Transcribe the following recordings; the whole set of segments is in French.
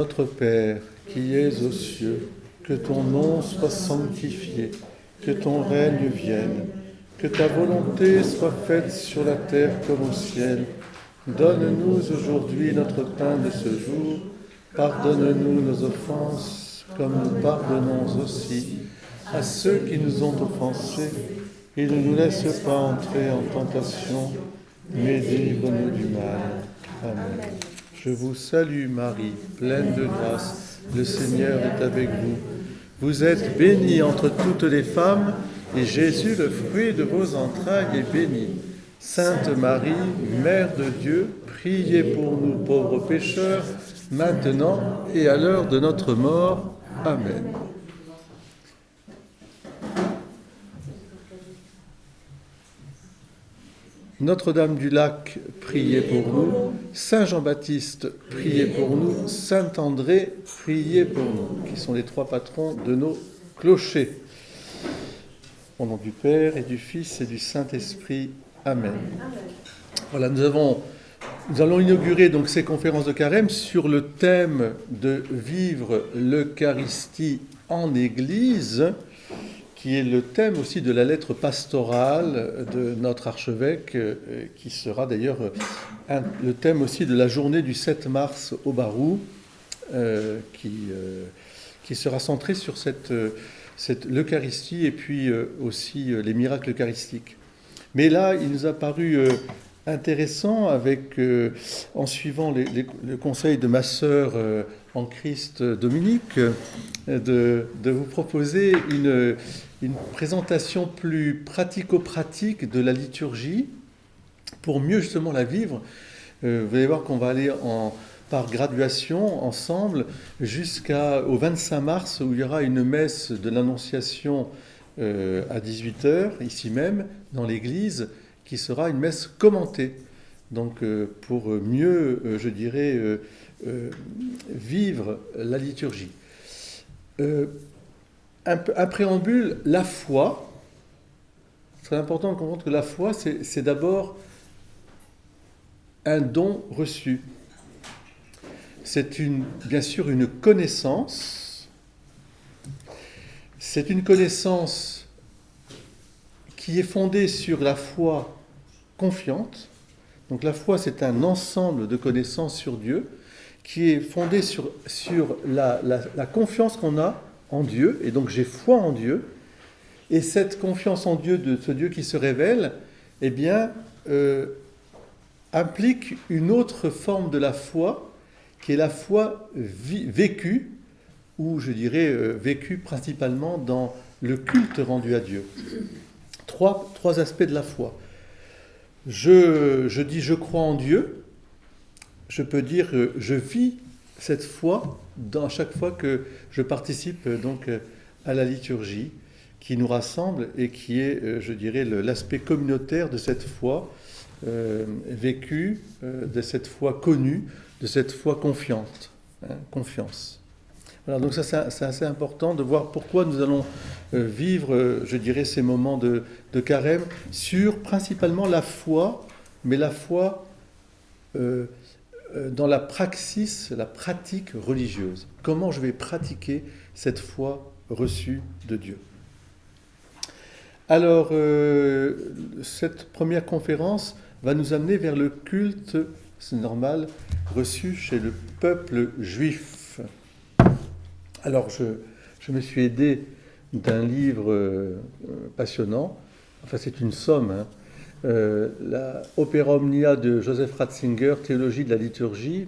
Notre Père, qui es aux cieux, que ton nom soit sanctifié, que ton règne vienne, que ta volonté soit faite sur la terre comme au ciel. Donne-nous aujourd'hui notre pain de ce jour. Pardonne-nous nos offenses, comme nous pardonnons aussi à ceux qui nous ont offensés. Et ne nous laisse pas entrer en tentation, mais délivre-nous du mal. Amen. Je vous salue Marie, pleine de grâce, le Seigneur est avec vous. Vous êtes bénie entre toutes les femmes, et Jésus, le fruit de vos entrailles, est béni. Sainte Marie, Mère de Dieu, priez pour nous pauvres pécheurs, maintenant et à l'heure de notre mort. Amen. Notre-Dame du Lac, priez pour nous. Saint Jean-Baptiste, priez pour nous. Saint André, priez pour nous, qui sont les trois patrons de nos clochers. Au nom du Père et du Fils et du Saint-Esprit. Amen. Voilà, nous allons inaugurer donc ces conférences de Carême sur le thème de vivre l'Eucharistie en Église, qui est le thème aussi de la lettre pastorale de notre archevêque, qui sera d'ailleurs le thème aussi de la journée du 7 mars au Barou, qui sera centrée sur l'Eucharistie et puis aussi les miracles eucharistiques. Mais là, il nous a paru intéressant, en suivant le conseil de ma sœur en Christ Dominique, de vous proposer une présentation plus pratico-pratique de la liturgie pour mieux justement la vivre. Vous allez voir qu'on va aller par graduation ensemble jusqu'au 25 mars où il y aura une messe de l'Annonciation à 18h, ici même, dans l'église, qui sera une messe commentée. Donc pour mieux, je dirais, vivre la liturgie. Un préambule, la foi. C'est très important de comprendre que la foi, c'est d'abord un don reçu. C'est bien sûr une connaissance. C'est une connaissance qui est fondée sur la foi confiante. Donc la foi, c'est un ensemble de connaissances sur Dieu qui est fondée sur la confiance qu'on a en Dieu. Et donc j'ai foi en Dieu. Et cette confiance en Dieu, de ce Dieu qui se révèle, eh bien, implique une autre forme de la foi, qui est la foi vécue, ou je dirais vécue principalement dans le culte rendu à Dieu. Trois aspects de la foi. Je dis je crois en Dieu. Je peux dire je vis cette foi à chaque fois que je participe donc à la liturgie qui nous rassemble et qui est, je dirais, l'aspect communautaire de cette foi vécue, de cette foi connue, de cette foi confiante, confiance. Voilà, donc ça c'est assez important de voir pourquoi nous allons vivre, je dirais, ces moments de carême sur principalement la foi, mais la foi dans la praxis, la pratique religieuse. Comment je vais pratiquer cette foi reçue de Dieu. Alors, cette première conférence va nous amener vers le culte, c'est normal, reçu chez le peuple juif. Alors, je me suis aidé d'un livre passionnant, enfin c'est une somme, la Opera Omnia de Joseph Ratzinger, Théologie de la liturgie,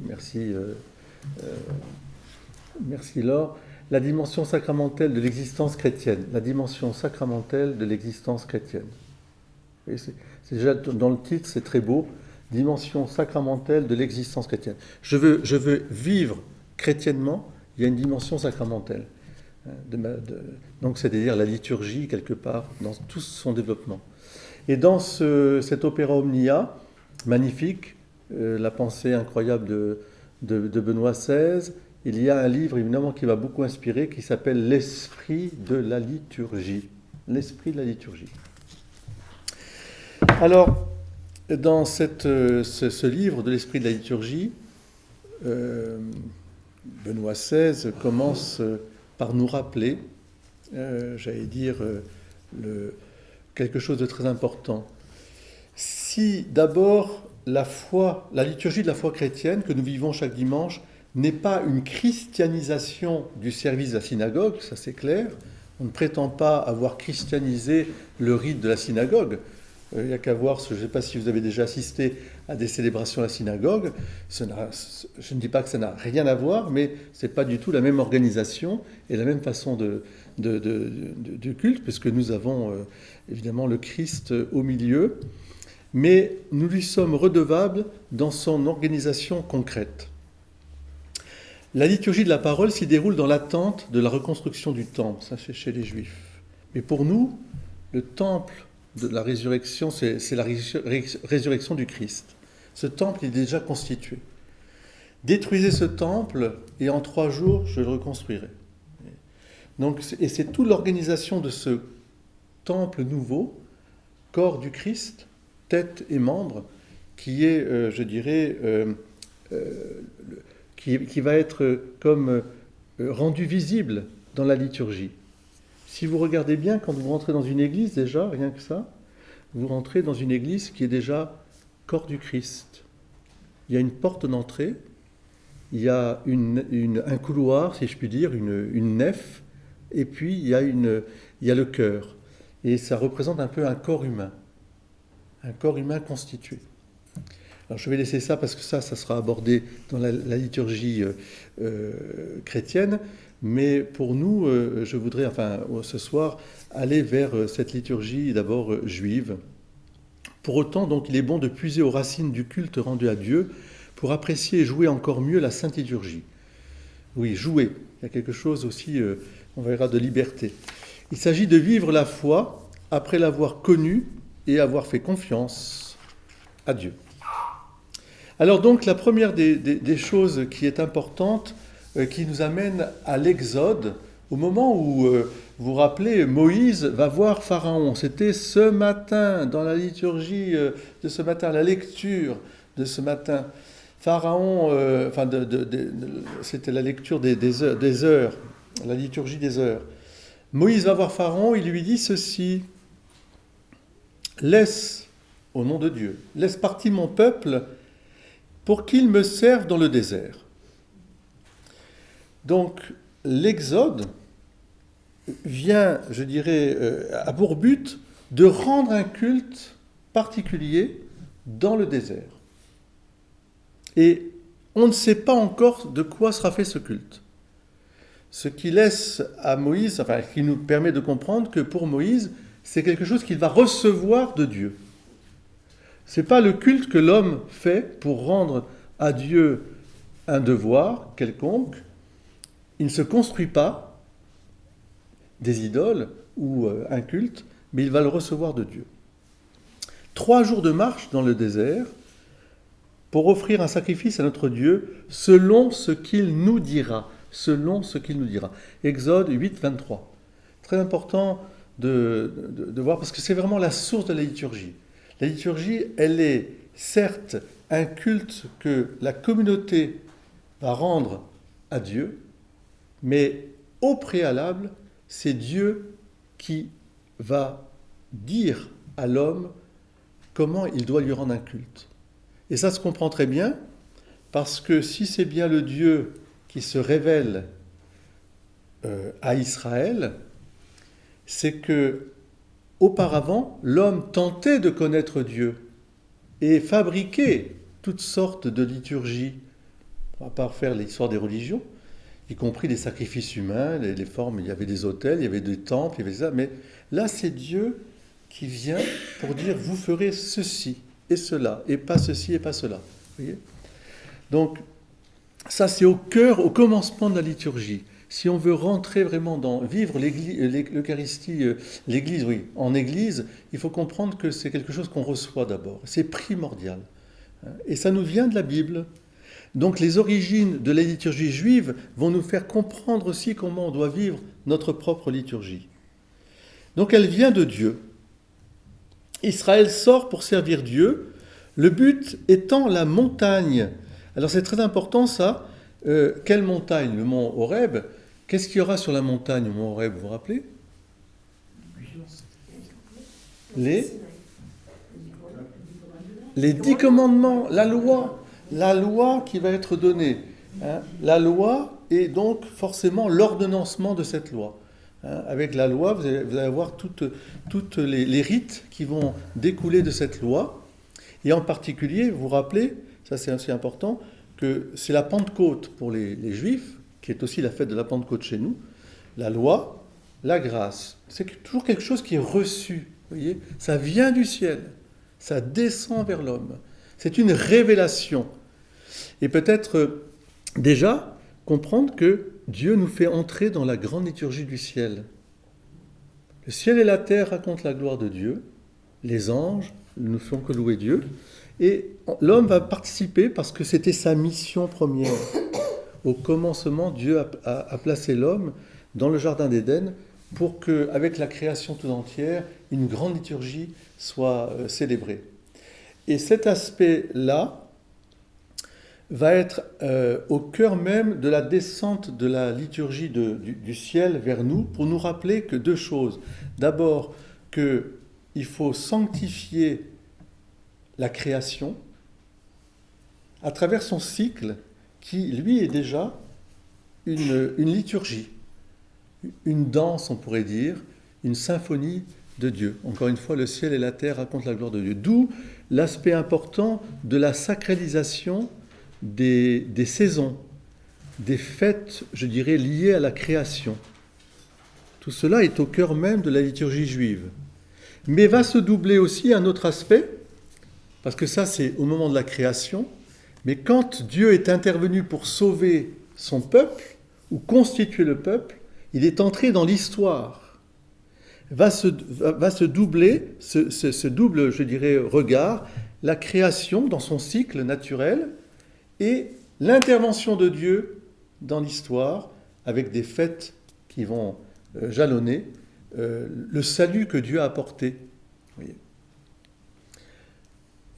merci Laure, la dimension sacramentelle de l'existence chrétienne, la dimension sacramentelle de l'existence chrétienne. Et c'est déjà dans le titre, c'est très beau, dimension sacramentelle de l'existence chrétienne. Je veux vivre chrétiennement, il y a une dimension sacramentelle. Donc c'est-à-dire la liturgie, quelque part, dans tout son développement. Et dans cet Opera Omnia, magnifique, la pensée incroyable de Benoît XVI, il y a un livre évidemment qui m'a beaucoup inspiré, qui s'appelle L'Esprit de la liturgie. L'Esprit de la liturgie. Alors, dans ce livre de l'Esprit de la liturgie, Benoît XVI commence par nous rappeler, quelque chose de très important. Si d'abord la liturgie de la foi chrétienne que nous vivons chaque dimanche n'est pas une christianisation du service de la synagogue, ça c'est clair, on ne prétend pas avoir christianisé le rite de la synagogue. Il n'y a qu'à voir, je ne sais pas si vous avez déjà assisté à des célébrations à la synagogue, je ne dis pas que ça n'a rien à voir, mais ce n'est pas du tout la même organisation et la même façon de culte, puisque nous avons évidemment le Christ au milieu, mais nous lui sommes redevables dans son organisation concrète. La liturgie de la parole s'y déroule dans l'attente de la reconstruction du temple, ça c'est chez les Juifs. Mais pour nous, le temple de la résurrection, c'est la résurrection du Christ. Ce temple est déjà constitué. Détruisez ce temple et en 3 jours, je le reconstruirai. Et c'est toute l'organisation de ce temple nouveau, corps du Christ, tête et membres, qui est, qui va être comme rendu visible dans la liturgie. Si vous regardez bien, quand vous rentrez dans une église déjà, rien que ça, vous rentrez dans une église qui est déjà corps du Christ. Il y a une porte d'entrée, il y a un couloir, si je puis dire, une nef, et puis il y a le chœur. Et ça représente un peu un corps humain constitué. Alors je vais laisser ça parce que ça sera abordé dans la liturgie chrétienne, mais pour nous, je voudrais, ce soir, aller vers cette liturgie d'abord juive. Pour autant, donc, il est bon de puiser aux racines du culte rendu à Dieu pour apprécier et jouer encore mieux la sainte liturgie. Oui, jouer. Il y a quelque chose aussi, on verra, de liberté. Il s'agit de vivre la foi après l'avoir connue et avoir fait confiance à Dieu. Alors donc, la première des choses qui est importante, qui nous amène à l'Exode, au moment où, vous vous rappelez, Moïse va voir Pharaon. C'était ce matin, dans la liturgie de ce matin, la lecture de ce matin. Pharaon, c'était la lecture des heures, la liturgie des heures. Moïse va voir Pharaon, il lui dit ceci: laisse, au nom de Dieu, laisse partir mon peuple pour qu'il me serve dans le désert. Donc, l'Exode vient, je dirais, a pour but de rendre un culte particulier dans le désert. Et on ne sait pas encore de quoi sera fait ce culte. Ce qui laisse à Moïse, qui nous permet de comprendre que pour Moïse, c'est quelque chose qu'il va recevoir de Dieu. Ce n'est pas le culte que l'homme fait pour rendre à Dieu un devoir quelconque. Il ne se construit pas des idoles ou un culte, mais il va le recevoir de Dieu. 3 jours de marche dans le désert pour offrir un sacrifice à notre Dieu selon ce qu'il nous dira. Selon ce qu'il nous dira. Exode 8, 23. Très important de voir, parce que c'est vraiment la source de la liturgie. La liturgie, elle est certes un culte que la communauté va rendre à Dieu, mais au préalable, c'est Dieu qui va dire à l'homme comment il doit lui rendre un culte. Et ça se comprend très bien, parce que si c'est bien le Dieu qui se révèle à Israël, c'est que auparavant, l'homme tentait de connaître Dieu et fabriquait toutes sortes de liturgies. On ne va pas refaire l'histoire des religions, y compris les sacrifices humains, les formes. Il y avait des autels, il y avait des temples, il y avait ça. Mais là, c'est Dieu qui vient pour dire, vous ferez ceci et cela, et pas ceci et pas cela. Vous voyez ? Donc, ça, c'est au cœur, au commencement de la liturgie. Si on veut rentrer vraiment vivre l'Eucharistie, l'Église, oui, en Église, il faut comprendre que c'est quelque chose qu'on reçoit d'abord. C'est primordial. Et ça nous vient de la Bible. Donc les origines de la liturgie juive vont nous faire comprendre aussi comment on doit vivre notre propre liturgie. Donc elle vient de Dieu. Israël sort pour servir Dieu, le but étant la montagne. Alors c'est très important ça. Quelle montagne? Le mont Horeb. Qu'est-ce qu'il y aura sur la montagne au mont Horeb, vous vous rappelez? Les 10 commandements, la loi qui va être donnée. Hein. La loi est donc forcément l'ordonnancement de cette loi. Hein. Avec la loi, vous allez avoir toutes les rites qui vont découler de cette loi. Et en particulier, vous vous rappelez, ça c'est aussi important, que c'est la Pentecôte pour les Juifs, qui est aussi la fête de la Pentecôte chez nous, la loi, la grâce. C'est toujours quelque chose qui est reçu, vous voyez, ça vient du ciel, ça descend vers l'homme. C'est une révélation. Et peut-être déjà comprendre que Dieu nous fait entrer dans la grande liturgie du ciel. Le ciel et la terre racontent la gloire de Dieu, les anges ne font que louer Dieu, et l'homme va participer parce que c'était sa mission première. Au commencement, Dieu a placé l'homme dans le jardin d'Éden pour qu'avec la création tout entière, une grande liturgie soit célébrée. Et cet aspect-là va être au cœur même de la descente de la liturgie du ciel vers nous, pour nous rappeler que deux choses. D'abord, qu'il faut sanctifier la création à travers son cycle, qui, lui, est déjà une liturgie, une danse, on pourrait dire, une symphonie de Dieu. Encore une fois, le ciel et la terre racontent la gloire de Dieu. D'où l'aspect important de la sacralisation des saisons, des fêtes, je dirais, liées à la création. Tout cela est au cœur même de la liturgie juive. Mais va se doubler aussi un autre aspect, parce que ça, c'est au moment de la création. Mais quand Dieu est intervenu pour sauver son peuple, ou constituer le peuple, il est entré dans l'histoire. Va se doubler, ce double, je dirais, regard, la création dans son cycle naturel et l'intervention de Dieu dans l'histoire, avec des fêtes qui vont jalonner le salut que Dieu a apporté. Vous voyez.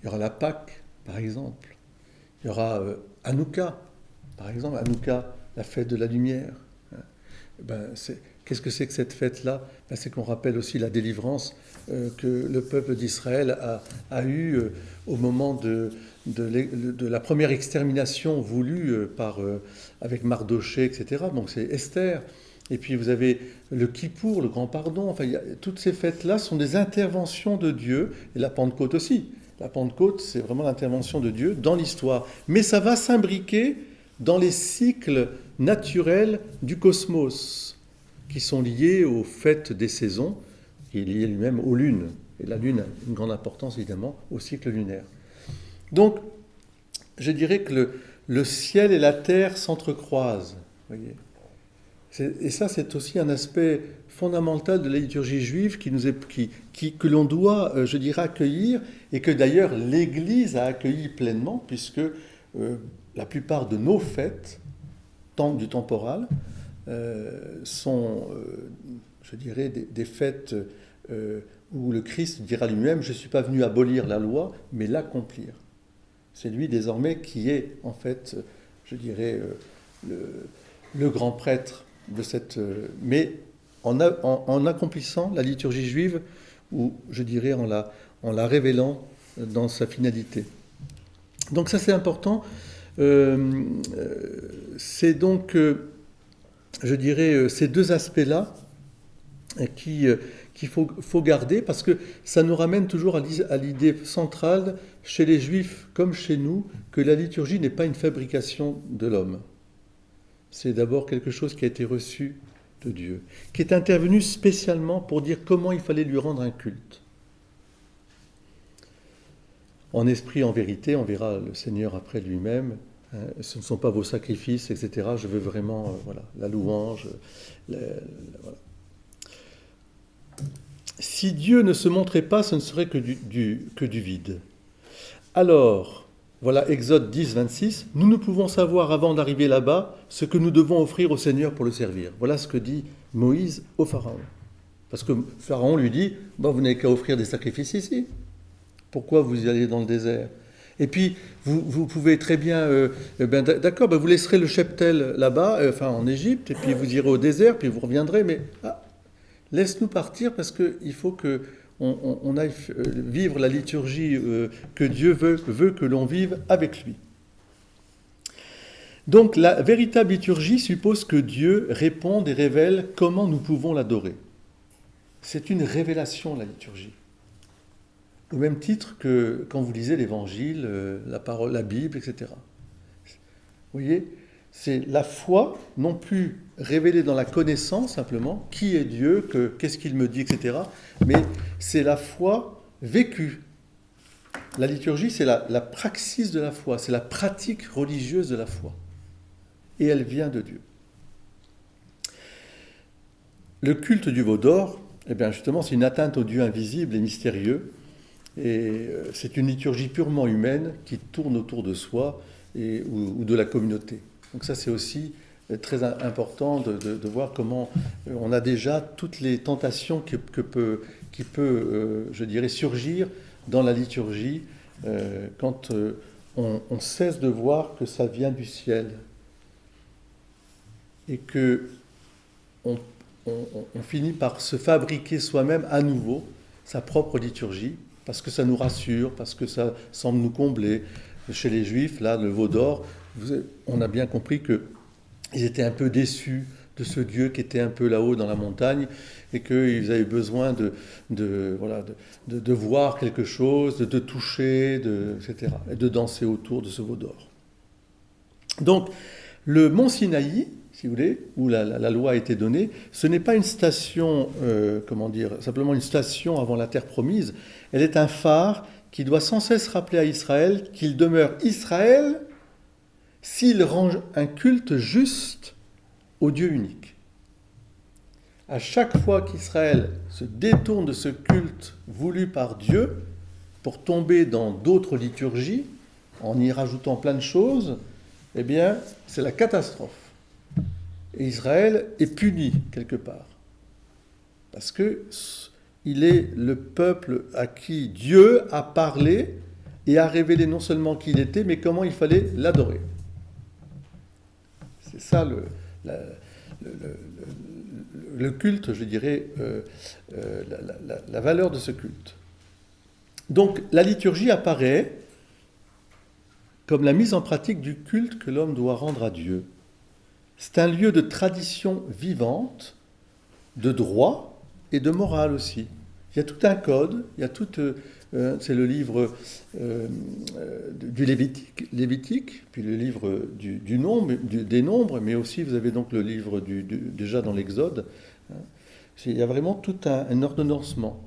Il y aura la Pâque, par exemple. Il y aura Hanouka, par exemple, Hanouka, la fête de la lumière. Qu'est-ce que c'est que cette fête-là? C'est qu'on rappelle aussi la délivrance que le peuple d'Israël a eue au moment de la première extermination voulue avec Mardoché, etc. Donc c'est Esther. Et puis vous avez le Kippour, le grand pardon. Enfin, toutes ces fêtes-là sont des interventions de Dieu, et la Pentecôte aussi. La Pentecôte, c'est vraiment l'intervention de Dieu dans l'histoire. Mais ça va s'imbriquer dans les cycles naturels du cosmos, qui sont liés aux fêtes des saisons, qui est lié lui-même aux lunes. Et la lune a une grande importance, évidemment, au cycle lunaire. Donc, je dirais que le ciel et la terre s'entrecroisent. Voyez. Et ça, c'est aussi un aspect fondamental de la liturgie juive que l'on doit, je dirais, accueillir, et que d'ailleurs l'Église a accueilli pleinement, puisque la plupart de nos fêtes, du temporal, sont, je dirais, des fêtes où le Christ dira lui-même « Je ne suis pas venu abolir la loi, mais l'accomplir ». C'est lui désormais qui est, en fait, je dirais, le grand prêtre de cette... mais en accomplissant la liturgie juive, ou je dirais en la révélant dans sa finalité. Donc ça c'est important. C'est donc, je dirais, ces deux aspects-là qu'il faut garder, parce que ça nous ramène toujours à l'idée centrale, chez les Juifs comme chez nous, que la liturgie n'est pas une fabrication de l'homme. C'est d'abord quelque chose qui a été reçu de Dieu, qui est intervenu spécialement pour dire comment il fallait lui rendre un culte. En esprit, en vérité, on verra le Seigneur après lui-même. Ce ne sont pas vos sacrifices, etc. Je veux vraiment la louange. Voilà. Si Dieu ne se montrait pas, ce ne serait que du vide. Alors, voilà Exode 10, 26, nous ne pouvons savoir avant d'arriver là-bas ce que nous devons offrir au Seigneur pour le servir. Voilà ce que dit Moïse au Pharaon. Parce que Pharaon lui dit, vous n'avez qu'à offrir des sacrifices ici. Pourquoi vous y allez dans le désert? Et puis, vous pouvez très bien, d'accord, vous laisserez le cheptel là-bas, en Égypte, et puis vous irez au désert, puis vous reviendrez, mais laisse-nous partir parce qu'il faut que on aille vivre la liturgie que Dieu veut que l'on vive avec lui. Donc la véritable liturgie suppose que Dieu réponde et révèle comment nous pouvons l'adorer. C'est une révélation, la liturgie. Au même titre que quand vous lisez l'Évangile, la parole, la Bible, etc. Vous voyez, c'est la foi, non plus révélée dans la connaissance simplement, qui est Dieu, qu'est-ce qu'il me dit, etc. Mais c'est la foi vécue. La liturgie, c'est la praxis de la foi, c'est la pratique religieuse de la foi. Et elle vient de Dieu. Le culte du veau d'or, justement, c'est une atteinte au Dieu invisible et mystérieux. Et c'est une liturgie purement humaine qui tourne autour de soi ou de la communauté. Donc ça, c'est aussi très important de voir comment on a déjà toutes les tentations qui peut, je dirais, surgir dans la liturgie quand on cesse de voir que ça vient du ciel et que on finit par se fabriquer soi-même à nouveau sa propre liturgie parce que ça nous rassure, parce que ça semble nous combler. Chez les Juifs, là, le veau d'or, on a bien compris qu'ils étaient un peu déçus de ce Dieu qui était un peu là-haut dans la montagne et qu'ils avaient besoin de voir quelque chose, de toucher, etc. et de danser autour de ce veau d'or. Donc, le mont Sinaï, si vous voulez, où la loi a été donnée, ce n'est pas une station, simplement une station avant la terre promise, elle est un phare qui doit sans cesse rappeler à Israël qu'il demeure Israël s'il rend un culte juste au Dieu unique. À chaque fois qu'Israël se détourne de ce culte voulu par Dieu pour tomber dans d'autres liturgies, en y rajoutant plein de choses, c'est la catastrophe. Et Israël est puni quelque part. Parce qu'il est le peuple à qui Dieu a parlé et a révélé non seulement qui il était, mais comment il fallait l'adorer. C'est ça le culte, je dirais, la valeur de ce culte. Donc la liturgie apparaît comme la mise en pratique du culte que l'homme doit rendre à Dieu. C'est un lieu de tradition vivante, de droit et de morale aussi. Il y a tout un code, il y a c'est le livre du Lévitique, puis le livre du nombre, des nombres, mais aussi vous avez donc le livre déjà dans l'Exode. Il y a vraiment tout un ordonnancement.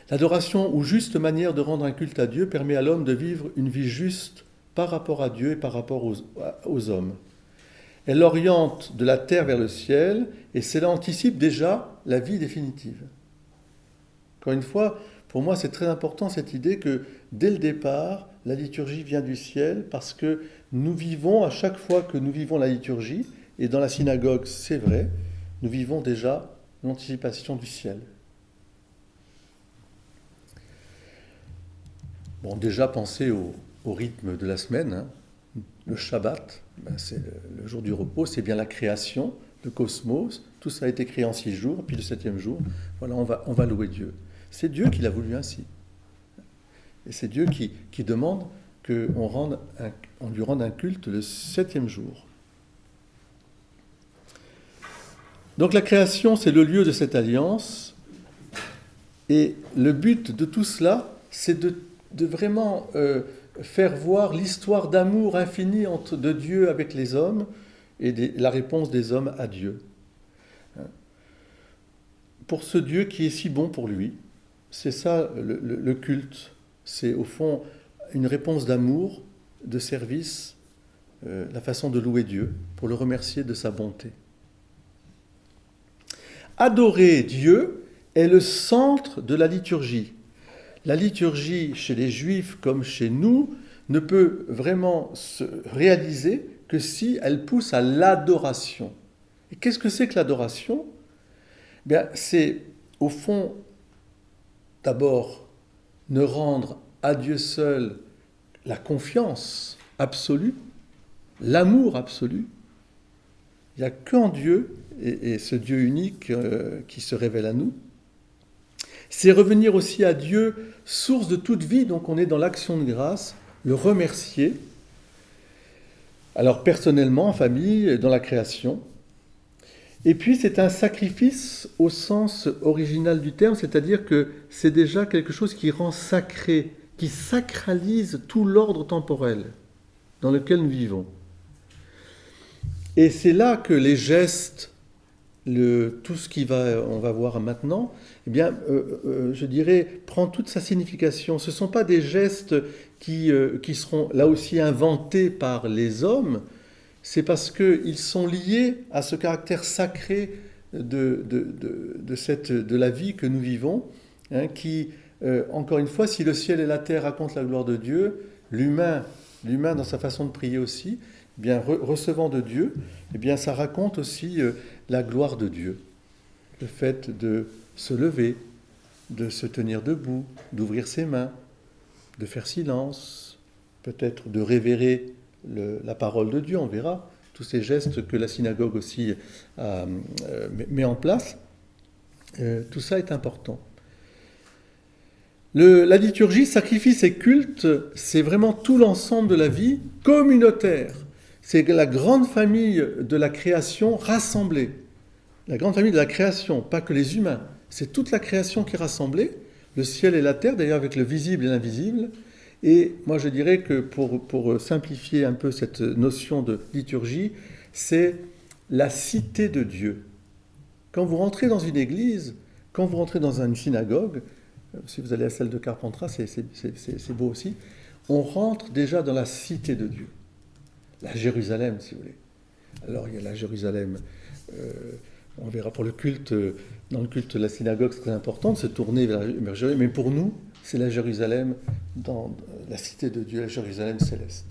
L'adoration ou juste manière de rendre un culte à Dieu permet à l'homme de vivre une vie juste par rapport à Dieu et par rapport aux hommes. Elle oriente de la terre vers le ciel et cela anticipe déjà la vie définitive. Encore une fois, pour moi, c'est très important cette idée que dès le départ, la liturgie vient du ciel parce que nous vivons, à chaque fois que nous vivons la liturgie, et dans la synagogue, c'est vrai, nous vivons déjà l'anticipation du ciel. Bon, déjà, pensez au rythme de la semaine. Le Shabbat, c'est le jour du repos, c'est bien la création, le cosmos. Tout ça a été créé en 6 jours, puis le 7e jour, voilà, on va louer Dieu. C'est Dieu qui l'a voulu ainsi. Et c'est Dieu qui demande qu'on lui rende un culte le 7e jour. Donc la création, c'est le lieu de cette alliance. Et le but de tout cela, c'est de vraiment faire voir l'histoire d'amour infini de Dieu avec les hommes et la réponse des hommes à Dieu. Pour ce Dieu qui est si bon pour lui, c'est ça le culte. C'est au fond une réponse d'amour, de service, la façon de louer Dieu, pour le remercier de sa bonté. Adorer Dieu est le centre de la liturgie. La liturgie, chez les Juifs comme chez nous, ne peut vraiment se réaliser que si elle pousse à l'adoration. Et qu'est-ce que c'est que l'adoration ? C'est, au fond, d'abord, ne rendre à Dieu seul la confiance absolue, l'amour absolu. Il n'y a qu'en Dieu, et ce Dieu unique qui se révèle à nous. C'est revenir aussi à Dieu, source de toute vie, donc on est dans l'action de grâce, le remercier. Alors personnellement, en famille, dans la création. Et puis c'est un sacrifice au sens original du terme, c'est-à-dire que c'est déjà quelque chose qui rend sacré, qui sacralise tout l'ordre temporel dans lequel nous vivons. Et c'est là que les gestes, tout ce on va voir maintenant, eh bien, je dirais, prend toute sa signification. Ce ne sont pas des gestes qui seront là aussi inventés par les hommes, c'est parce qu'ils sont liés à ce caractère sacré de la vie que nous vivons, hein, qui, encore une fois, si le ciel et la terre racontent la gloire de Dieu, l'humain dans sa façon de prier aussi, eh bien, recevant de Dieu, eh bien, ça raconte aussi la gloire de Dieu. Le fait de se lever, de se tenir debout, d'ouvrir ses mains, de faire silence, peut-être de révérer la parole de Dieu, on verra, tous ces gestes que la synagogue aussi met en place, tout ça est important. La liturgie, sacrifice et culte, c'est vraiment tout l'ensemble de la vie communautaire. C'est la grande famille de la création rassemblée. La grande famille de la création, pas que les humains. C'est toute la création qui est rassemblée, le ciel et la terre, d'ailleurs avec le visible et l'invisible. Et moi je dirais que pour simplifier un peu cette notion de liturgie, c'est la cité de Dieu. Quand vous rentrez dans une église, quand vous rentrez dans une synagogue, si vous allez à celle de Carpentras, c'est beau aussi, on rentre déjà dans la cité de Dieu. La Jérusalem, si vous voulez. Alors il y a la Jérusalem, on verra pour le culte, dans le culte de la synagogue, c'est très important de se tourner vers Jérusalem, mais pour nous, c'est la Jérusalem, dans la cité de Dieu, la Jérusalem céleste.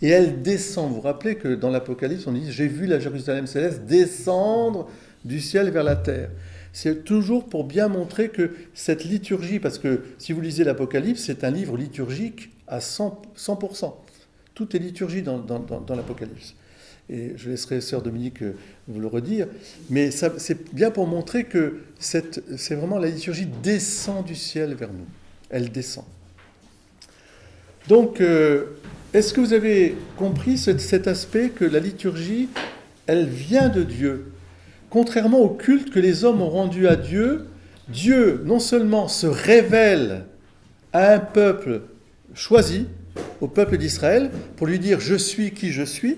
Et elle descend. Vous vous rappelez que dans l'Apocalypse, on dit « J'ai vu la Jérusalem céleste descendre du ciel vers la terre ». C'est toujours pour bien montrer que cette liturgie, parce que si vous lisez l'Apocalypse, c'est un livre liturgique à 100%. Tout est liturgie dans l'Apocalypse. Et je laisserai Sœur Dominique vous le redire. Mais c'est bien pour montrer que c'est vraiment la liturgie descend du ciel vers nous. Elle descend. Donc, est-ce que vous avez compris cet aspect que la liturgie, elle vient de Dieu ? Contrairement au culte que les hommes ont rendu à Dieu, Dieu non seulement se révèle à un peuple choisi, au peuple d'Israël, pour lui dire « je suis qui je suis »,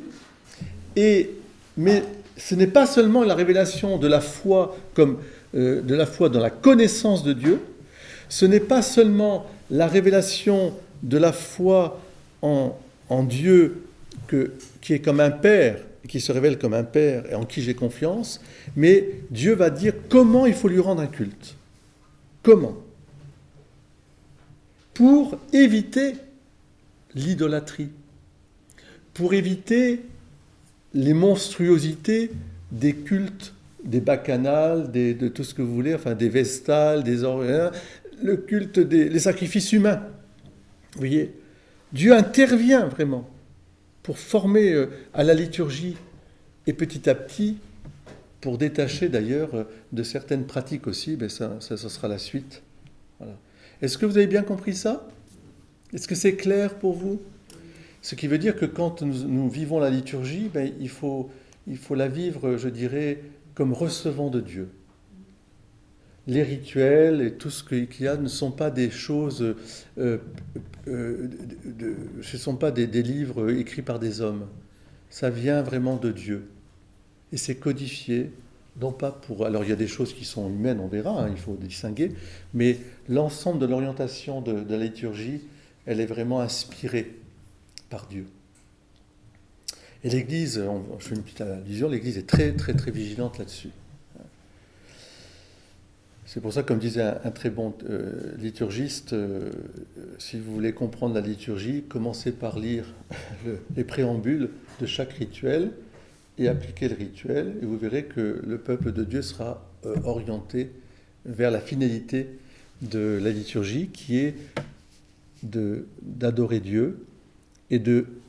mais ce n'est pas seulement la révélation de la foi de la foi dans la connaissance de Dieu, ce n'est pas seulement la révélation de la foi en Dieu qui est comme un Père, qui se révèle comme un Père et en qui j'ai confiance, mais Dieu va dire comment il faut lui rendre un culte. Comment ? Pour éviter l'idolâtrie, pour éviter les monstruosités des cultes, des bacchanales, de tout ce que vous voulez, enfin des vestales, des organes, le culte les sacrifices humains. Vous voyez, Dieu intervient vraiment pour former à la liturgie et petit à petit, pour détacher d'ailleurs de certaines pratiques aussi, ben ça sera la suite. Voilà. Est-ce que vous avez bien compris ça ? Est-ce que c'est clair pour vous ? Ce qui veut dire que quand nous vivons la liturgie, ben, il faut la vivre, je dirais, comme recevant de Dieu. Les rituels et tout ce qu'il y a ne sont pas des choses, ce ne sont pas des livres écrits par des hommes. Ça vient vraiment de Dieu. Et c'est codifié, non pas pour... Alors il y a des choses qui sont humaines, on verra, hein, il faut distinguer, mais l'ensemble de l'orientation de la liturgie, elle est vraiment inspirée par Dieu. Et l'Église, je fais une petite allusion, l'Église est très très très vigilante là-dessus. C'est pour ça, comme disait un très bon liturgiste, si vous voulez comprendre la liturgie, commencez par lire les préambules de chaque rituel et appliquer le rituel, et vous verrez que le peuple de Dieu sera orienté vers la finalité de la liturgie, qui est d'adorer Dieu et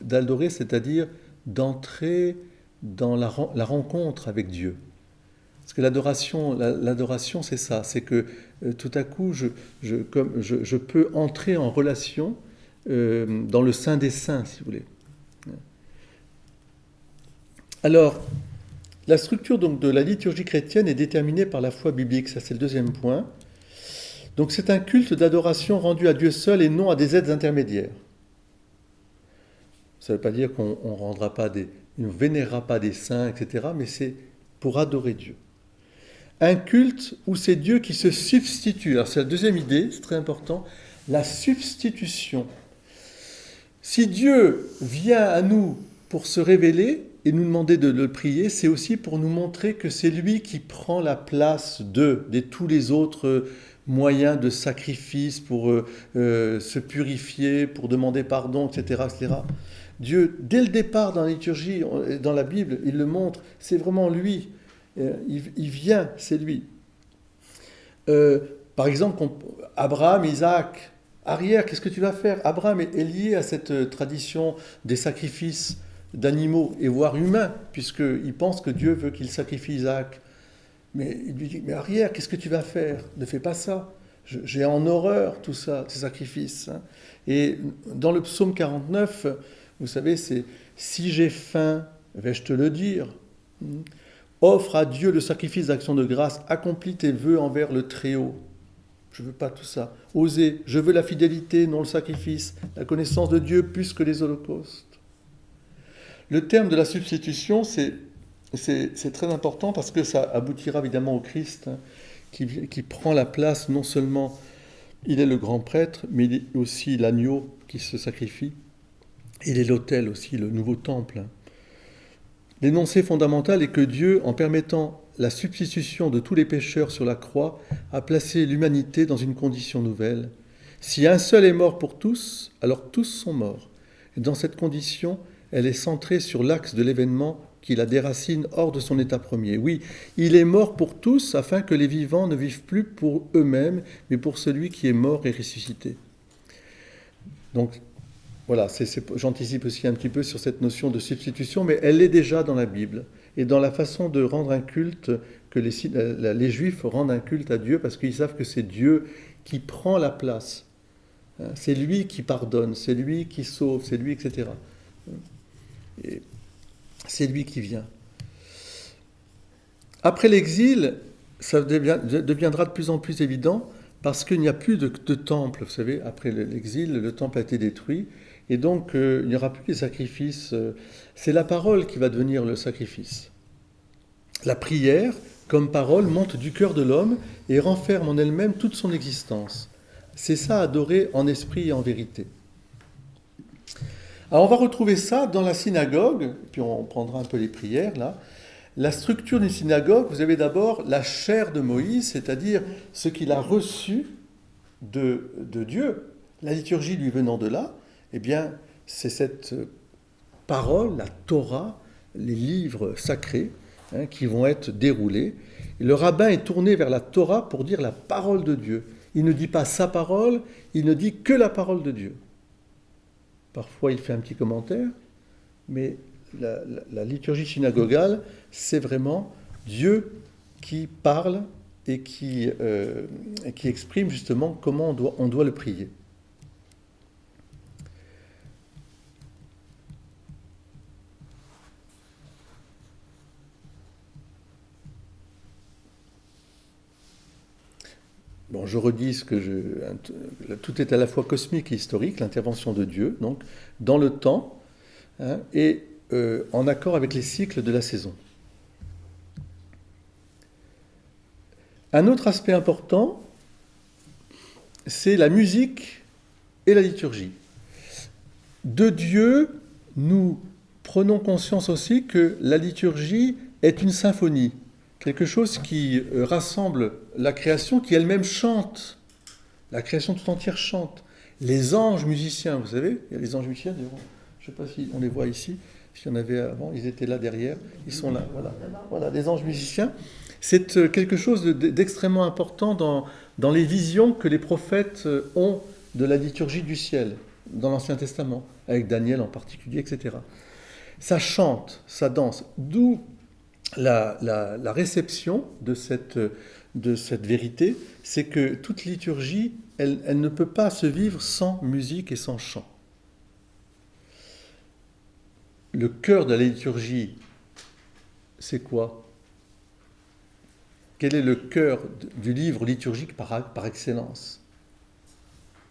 d'adorer, c'est-à-dire d'entrer dans la rencontre avec Dieu. Parce que l'adoration, c'est ça, c'est que tout à coup, je peux entrer en relation dans le Saint des Saints, si vous voulez. Alors, la structure donc, de la liturgie chrétienne est déterminée par la foi biblique, ça c'est le deuxième point. Donc c'est un culte d'adoration rendu à Dieu seul et non à des aides intermédiaires. Ça ne veut pas dire qu'on ne vénérera pas des saints, etc., mais c'est pour adorer Dieu. Un culte où c'est Dieu qui se substitue. Alors c'est la deuxième idée, c'est très important, la substitution. Si Dieu vient à nous pour se révéler et nous demander de le prier, c'est aussi pour nous montrer que c'est lui qui prend la place de tous les autres moyens de sacrifice pour se purifier, pour demander pardon, etc., etc. Dieu, dès le départ dans la liturgie, dans la Bible, il le montre, c'est vraiment lui. Il vient, c'est lui. Par exemple, Abraham, Isaac, arrière, qu'est-ce que tu vas faire? Abraham est lié à cette tradition des sacrifices d'animaux, et voire humains, puisqu'il pense que Dieu veut qu'il sacrifie Isaac. Mais il lui dit, mais arrière, qu'est-ce que tu vas faire? Ne fais pas ça. J'ai en horreur tout ça, ces sacrifices. Et dans le psaume 49, vous savez, c'est « Si j'ai faim, vais-je te le dire ?» Offre à Dieu le sacrifice d'action de grâce, accomplis tes vœux envers le Très-Haut. Je ne veux pas tout ça. Osez, je veux la fidélité, non le sacrifice, la connaissance de Dieu plus que les holocaustes. Le terme de la substitution, c'est très important parce que ça aboutira évidemment au Christ, qui prend la place, non seulement il est le grand prêtre, mais il est aussi l'agneau qui se sacrifie. Il est l'autel aussi, le nouveau temple. L'énoncé fondamental est que Dieu, en permettant la substitution de tous les pécheurs sur la croix, a placé l'humanité dans une condition nouvelle. Si un seul est mort pour tous, alors tous sont morts. Et dans cette condition, elle est centrée sur l'axe de l'événement qui la déracine hors de son état premier. Oui, il est mort pour tous afin que les vivants ne vivent plus pour eux-mêmes, mais pour celui qui est mort et ressuscité. Donc, voilà, j'anticipe aussi un petit peu sur cette notion de substitution, mais elle est déjà dans la Bible et dans la façon de rendre un culte, que les Juifs rendent un culte à Dieu parce qu'ils savent que c'est Dieu qui prend la place. C'est lui qui pardonne, c'est lui qui sauve, c'est lui, etc. Et c'est lui qui vient. Après l'exil, ça deviendra de plus en plus évident parce qu'il n'y a plus de temple. Vous savez, après l'exil, le temple a été détruit. Et donc, il n'y aura plus les sacrifices. C'est la parole qui va devenir le sacrifice. La prière, comme parole, monte du cœur de l'homme et renferme en elle-même toute son existence. C'est ça, adorer en esprit et en vérité. Alors, on va retrouver ça dans la synagogue, puis on prendra un peu les prières, là. La structure d'une synagogue, vous avez d'abord la chair de Moïse, c'est-à-dire ce qu'il a reçu de Dieu. La liturgie lui venant de là, eh bien, c'est cette parole, la Torah, les livres sacrés, qui vont être déroulés. Et le rabbin est tourné vers la Torah pour dire la parole de Dieu. Il ne dit pas sa parole, il ne dit que la parole de Dieu. Parfois, il fait un petit commentaire, mais la liturgie synagogale, c'est vraiment Dieu qui parle et qui exprime justement comment on doit le prier. Bon, je redis tout est à la fois cosmique et historique, l'intervention de Dieu, donc, dans le temps, et en accord avec les cycles de la saison. Un autre aspect important, c'est la musique et la liturgie. De Dieu, nous prenons conscience aussi que la liturgie est une symphonie, quelque chose qui rassemble la création, qui elle-même chante. La création tout entière chante. Les anges musiciens, vous savez, il y a les anges musiciens, je ne sais pas si on les voit ici, s'il y en avait avant, ils étaient là derrière, ils sont là, voilà, les anges musiciens. C'est quelque chose d'extrêmement important dans les visions que les prophètes ont de la liturgie du ciel. dans l'Ancien Testament, avec Daniel en particulier, etc. Ça chante, ça danse, d'où la réception de cette vérité, c'est que toute liturgie, elle ne peut pas se vivre sans musique et sans chant. Le cœur de la liturgie, c'est quoi? Quel est le cœur du livre liturgique par excellence?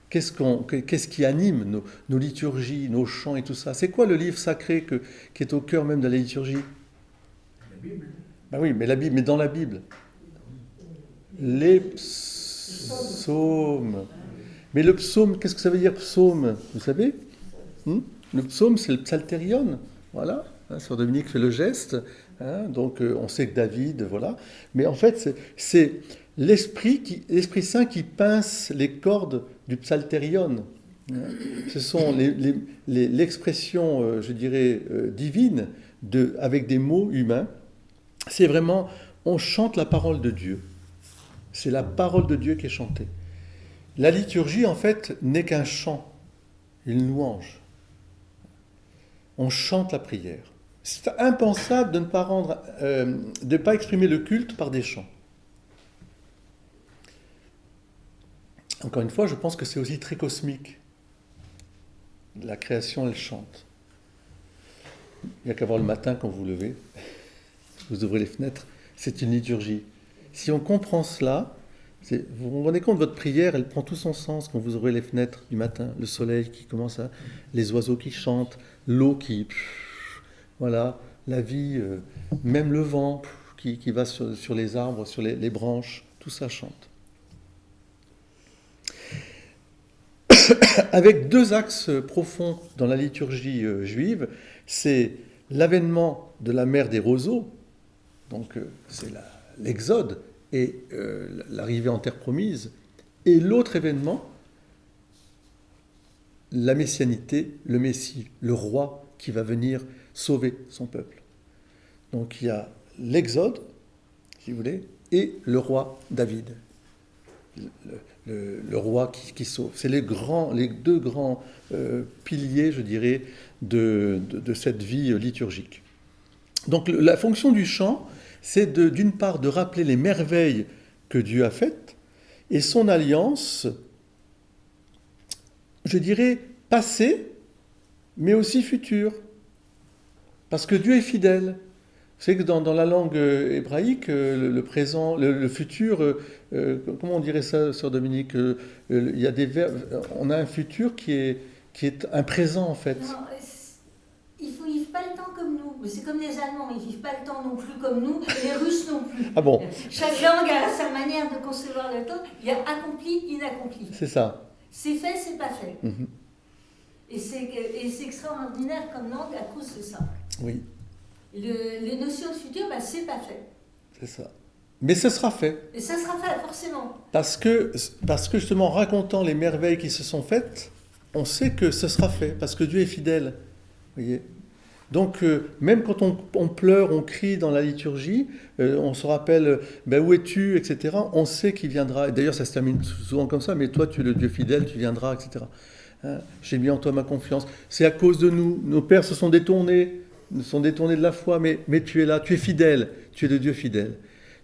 Qu'est-ce qui anime nos liturgies, nos chants et tout ça? C'est quoi le livre sacré qui est au cœur même de la liturgie? La Bible. Ben oui, mais dans la Bible. Les psaumes. Mais le psaume, qu'est-ce que ça veut dire psaume? Vous savez? Le psaume, c'est le psalterion. Voilà. Sœur Dominique fait le geste. Donc on sait que David, voilà. Mais en fait, c'est l'Esprit Saint qui pince les cordes du psalterion. Ce sont l'expression, je dirais, divine avec des mots humains. C'est vraiment, on chante la parole de Dieu. C'est la parole de Dieu qui est chantée. La liturgie, en fait, n'est qu'un chant, une louange. On chante la prière. C'est impensable de ne pas exprimer le culte par des chants. Encore une fois, je pense que c'est aussi très cosmique. La création, elle chante. Il n'y a qu'à voir le matin quand vous vous levez. Vous ouvrez les fenêtres, c'est une liturgie. Si on comprend cela, vous vous rendez compte, votre prière, elle prend tout son sens quand vous ouvrez les fenêtres du matin, le soleil qui commence les oiseaux qui chantent, l'eau qui... Voilà, la vie, même le vent qui va sur les arbres, sur les branches, tout ça chante. Avec deux axes profonds dans la liturgie juive, c'est l'avènement de la mer des roseaux, donc c'est l'Exode et l'arrivée en terre promise, et l'autre événement, la messianité, le Messie, le roi qui va venir sauver son peuple. Donc il y a l'Exode, si vous voulez, et le roi David, le roi qui sauve. C'est les deux grands piliers, je dirais, de cette vie liturgique. Donc la fonction du chant, c'est d'une part de rappeler les merveilles que Dieu a faites et son alliance, je dirais, passée, mais aussi future. Parce que Dieu est fidèle. Vous savez que dans la langue hébraïque, le présent, le futur, comment on dirait ça, Sœur Dominique? Il y a des verbes, on a un futur qui est un présent en fait. Non, ils ne vivent pas le temps comme nous. Mais c'est comme les Allemands, ils ne vivent pas le temps non plus comme nous, et les Russes non plus. Ah bon? Chaque langue a sa manière de concevoir le temps. Il y a accompli, inaccompli. C'est ça. C'est fait, c'est pas fait. Mm-hmm. Et c'est extraordinaire comme langue à cause de ça. Oui. Les notions de futur, c'est pas fait. C'est ça. Mais ce sera fait. Et ça sera fait, forcément. Parce que justement, racontant les merveilles qui se sont faites, on sait que ce sera fait, parce que Dieu est fidèle. Vous voyez? Donc, même quand on pleure, on crie dans la liturgie, on se rappelle, où es-tu, etc., on sait qu'il viendra. D'ailleurs, ça se termine souvent comme ça, mais toi, tu es le Dieu fidèle, tu viendras, etc. J'ai mis en toi ma confiance. C'est à cause de nous. Nos pères se sont détournés de la foi, mais tu es là, tu es fidèle, tu es le Dieu fidèle.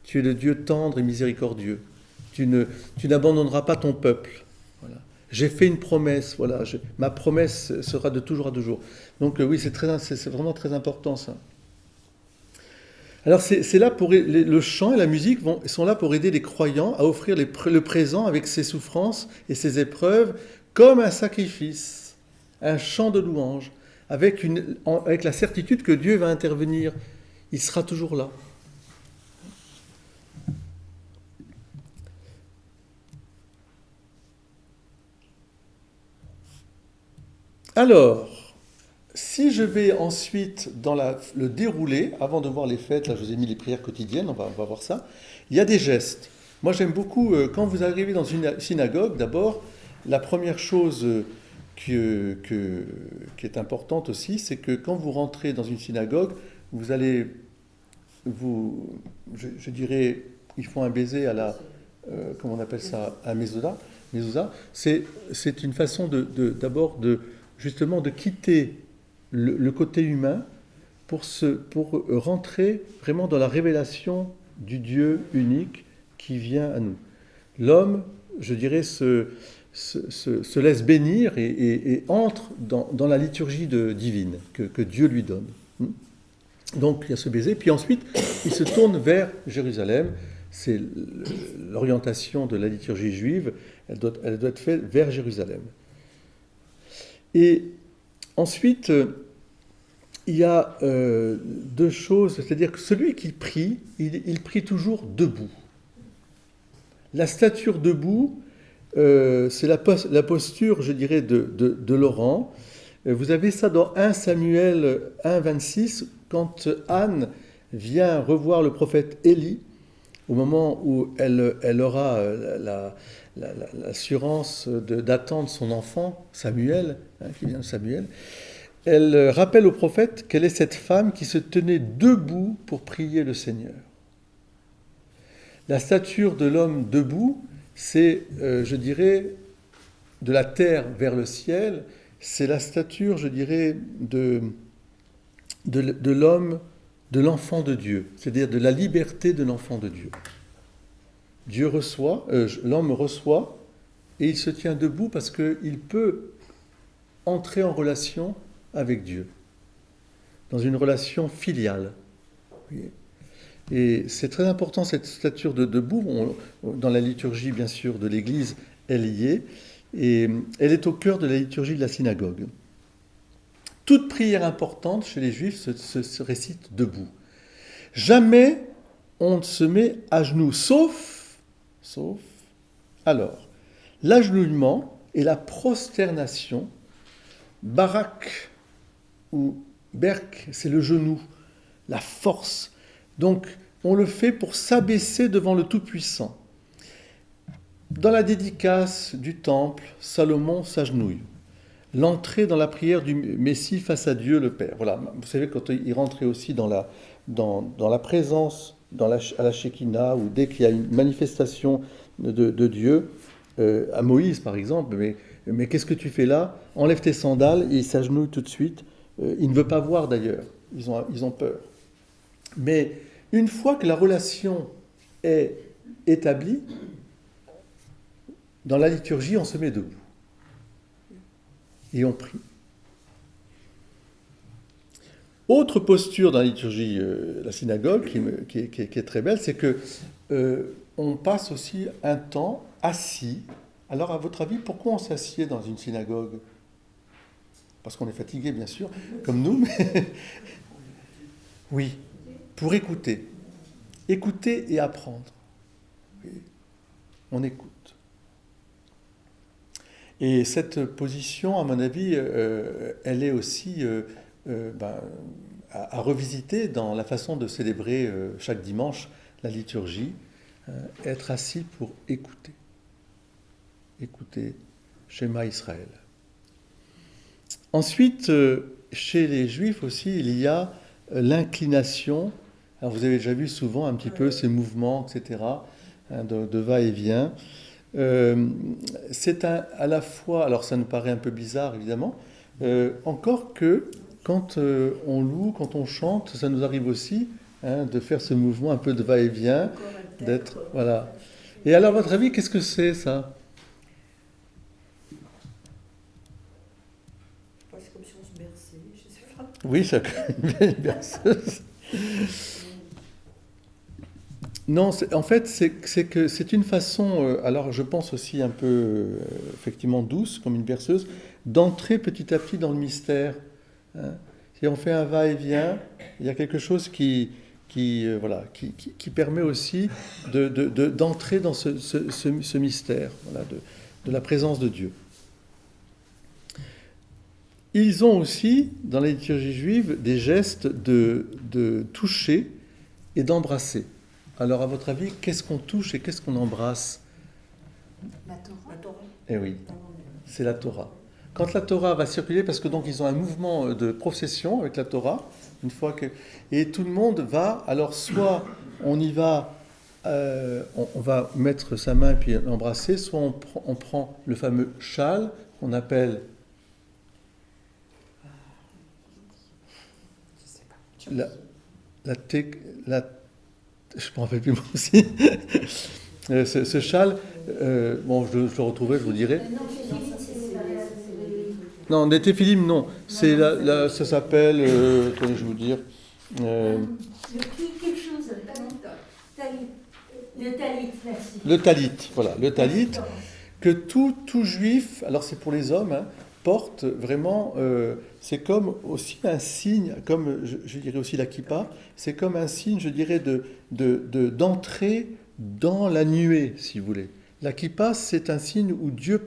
Tu es le Dieu tendre et miséricordieux. Tu n'abandonneras pas ton peuple. Voilà. J'ai fait une promesse, voilà. Ma promesse sera de toujours à toujours. Donc oui, c'est vraiment très important ça. Alors c'est là le chant et la musique sont là pour aider les croyants à offrir le présent avec ses souffrances et ses épreuves comme un sacrifice, un chant de louange, avec la certitude que Dieu va intervenir. Il sera toujours là. Alors, si je vais ensuite dans le déroulé, avant de voir les fêtes, là je vous ai mis les prières quotidiennes, on va voir ça, il y a des gestes. Moi j'aime beaucoup, quand vous arrivez dans une synagogue, d'abord, la première chose qui est importante aussi, c'est que quand vous rentrez dans une synagogue, vous allez, je dirais, ils font un baiser à comment on appelle ça, à Mésoda, mezuzah, c'est une façon d'abord justement de quitter le côté humain pour rentrer vraiment dans la révélation du Dieu unique qui vient à nous. L'homme, je dirais, se laisse bénir et entre dans la liturgie divine que Dieu lui donne. Donc il y a ce baiser, puis ensuite il se tourne vers Jérusalem. C'est l'orientation de la liturgie juive, elle doit être faite vers Jérusalem. Et ensuite, il y a deux choses, c'est-à-dire que celui qui prie, il prie toujours debout. La stature debout, c'est la posture, je dirais, de Laurent. Vous avez ça dans 1 Samuel 1, 26, quand Anne vient revoir le prophète Élie, au moment où elle aura l'assurance d'attendre son enfant, Samuel, qui vient de Samuel, elle rappelle au prophète quelle est cette femme qui se tenait debout pour prier le Seigneur. La stature de l'homme debout, c'est, je dirais, de la terre vers le ciel, c'est la stature, je dirais, de l'homme, de l'enfant de Dieu, c'est-à-dire de la liberté de l'enfant de Dieu. Dieu reçoit, l'homme reçoit, et il se tient debout parce qu'il peut entrer en relation avec Dieu, dans une relation filiale. Et c'est très important, cette stature de debout. Dans la liturgie, bien sûr, de l'Église, elle y est, et elle est au cœur de la liturgie de la synagogue. Toute prière importante chez les Juifs se récite debout. Jamais on ne se met à genoux, sauf alors, l'agenouillement et la prosternation, barak ou berk, c'est le genou, la force. Donc, on le fait pour s'abaisser devant le Tout-Puissant. Dans la dédicace du temple, Salomon s'agenouille. L'entrée dans la prière du Messie face à Dieu le Père. Voilà, vous savez, quand il rentrait aussi dans la présence, à la Shekinah, ou dès qu'il y a une manifestation de Dieu, à Moïse par exemple, mais qu'est-ce que tu fais là? Enlève tes sandales, et il s'agenouille tout de suite. Il ne veut pas voir d'ailleurs, ils ont peur. Mais une fois que la relation est établie, dans la liturgie, on se met debout. Et on prie. Autre posture dans la liturgie, la synagogue, qui est très belle, c'est que on passe aussi un temps assis. Alors, à votre avis, pourquoi on s'assied dans une synagogue? Parce qu'on est fatigué, bien sûr, comme nous, mais oui, pour écouter. Écouter et apprendre. Oui. On écoute. Et cette position, à mon avis, elle est aussi à revisiter dans la façon de célébrer chaque dimanche la liturgie, être assis pour écouter. Écouter Shema Israël. Ensuite, chez les Juifs aussi, il y a l'inclination. Alors vous avez déjà vu souvent un petit peu ces mouvements, etc., de va-et-vient. C'est à la fois, alors ça nous paraît un peu bizarre évidemment, encore que quand on loue, quand on chante, ça nous arrive aussi de faire ce mouvement un peu de va-et-vient, d'être, voilà. Et alors, à votre avis, qu'est-ce que c'est ça? C'est comme si on se berçait, je sais pas. Oui, ça une berceuse. Non, en fait, c'est une façon, alors je pense aussi un peu, effectivement douce, comme une berceuse, d'entrer petit à petit dans le mystère. Si on fait un va-et-vient, il y a quelque chose qui permet aussi d'entrer dans ce mystère, voilà, de la présence de Dieu. Ils ont aussi, dans la liturgie juive, des gestes de toucher et d'embrasser. Alors, à votre avis, qu'est-ce qu'on touche et qu'est-ce qu'on embrasse? La Torah. Eh oui, c'est la Torah. Quand la Torah va circuler, parce que donc ils ont un mouvement de procession avec la Torah, une fois que, et tout le monde va, alors soit on y va on va mettre sa main et puis l'embrasser, soit on prend le fameux châle qu'on appelle je me rappelle plus moi aussi. Ce châle, bon, je le retrouverai, je vous dirai. Non, c'est Philippe, c'est Non, des téphilim, non. C'est ça s'appelle, attendez, je vais vous dire. le qui quelque chose. Talit. Le talit, merci. Le talit, voilà, le talit, que tout juif, alors c'est pour les hommes, hein, porte vraiment, c'est comme aussi un signe, comme je dirais aussi la kippa, c'est comme un signe, je dirais, d'entrée dans la nuée, si vous voulez. La kippa, c'est un signe où Dieu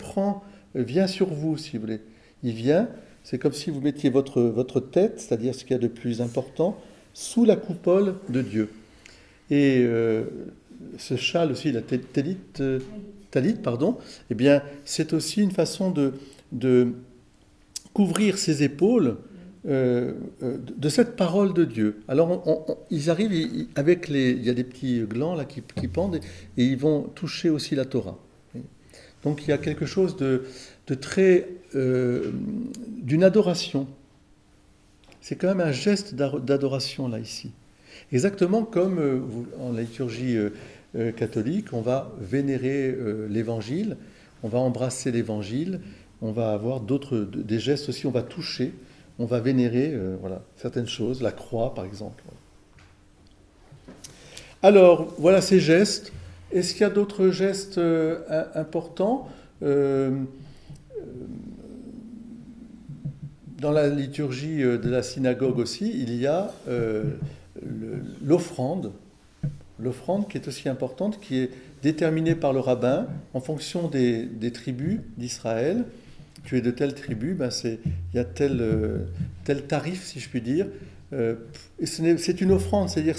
vient sur vous, si vous voulez. Il vient, c'est comme si vous mettiez votre tête, c'est-à-dire ce qu'il y a de plus important, sous la coupole de Dieu. Et ce châle aussi, la talit, pardon, eh bien, c'est aussi une façon de couvrir ses épaules de cette parole de Dieu. Alors, ils arrivent il y a des petits glands là qui pendent et ils vont toucher aussi la Torah. Donc, il y a quelque chose de très d'une adoration. C'est quand même un geste d'adoration là ici. Exactement comme en la liturgie catholique, on va vénérer l'évangile, on va embrasser l'évangile, on va avoir des gestes aussi, on va toucher, on va vénérer certaines choses, la croix par exemple. Alors, voilà ces gestes. Est-ce qu'il y a d'autres gestes importants dans la liturgie de la synagogue aussi, il y a l'offrande qui est aussi importante, qui est déterminée par le rabbin en fonction des tribus d'Israël. Tu es de telle tribu, il y a tel tarif, si je puis dire. C'est une offrande, c'est-à-dire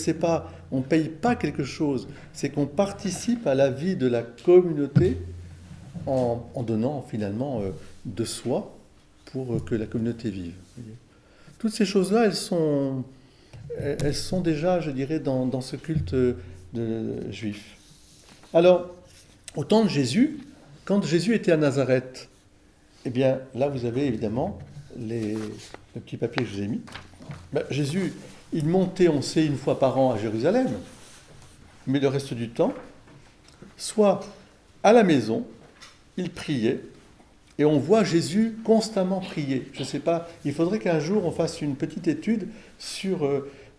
on ne paye pas quelque chose, c'est qu'on participe à la vie de la communauté en donnant finalement de soi pour que la communauté vive. Toutes ces choses-là, elles sont déjà, je dirais, dans ce culte juif. Alors, au temps de Jésus, quand Jésus était à Nazareth, eh bien, là, vous avez évidemment le petit papier que je vous ai mis. Jésus, il montait, on sait, une fois par an à Jérusalem, mais le reste du temps, soit à la maison, il priait, et on voit Jésus constamment prier. Je ne sais pas, il faudrait qu'un jour on fasse une petite étude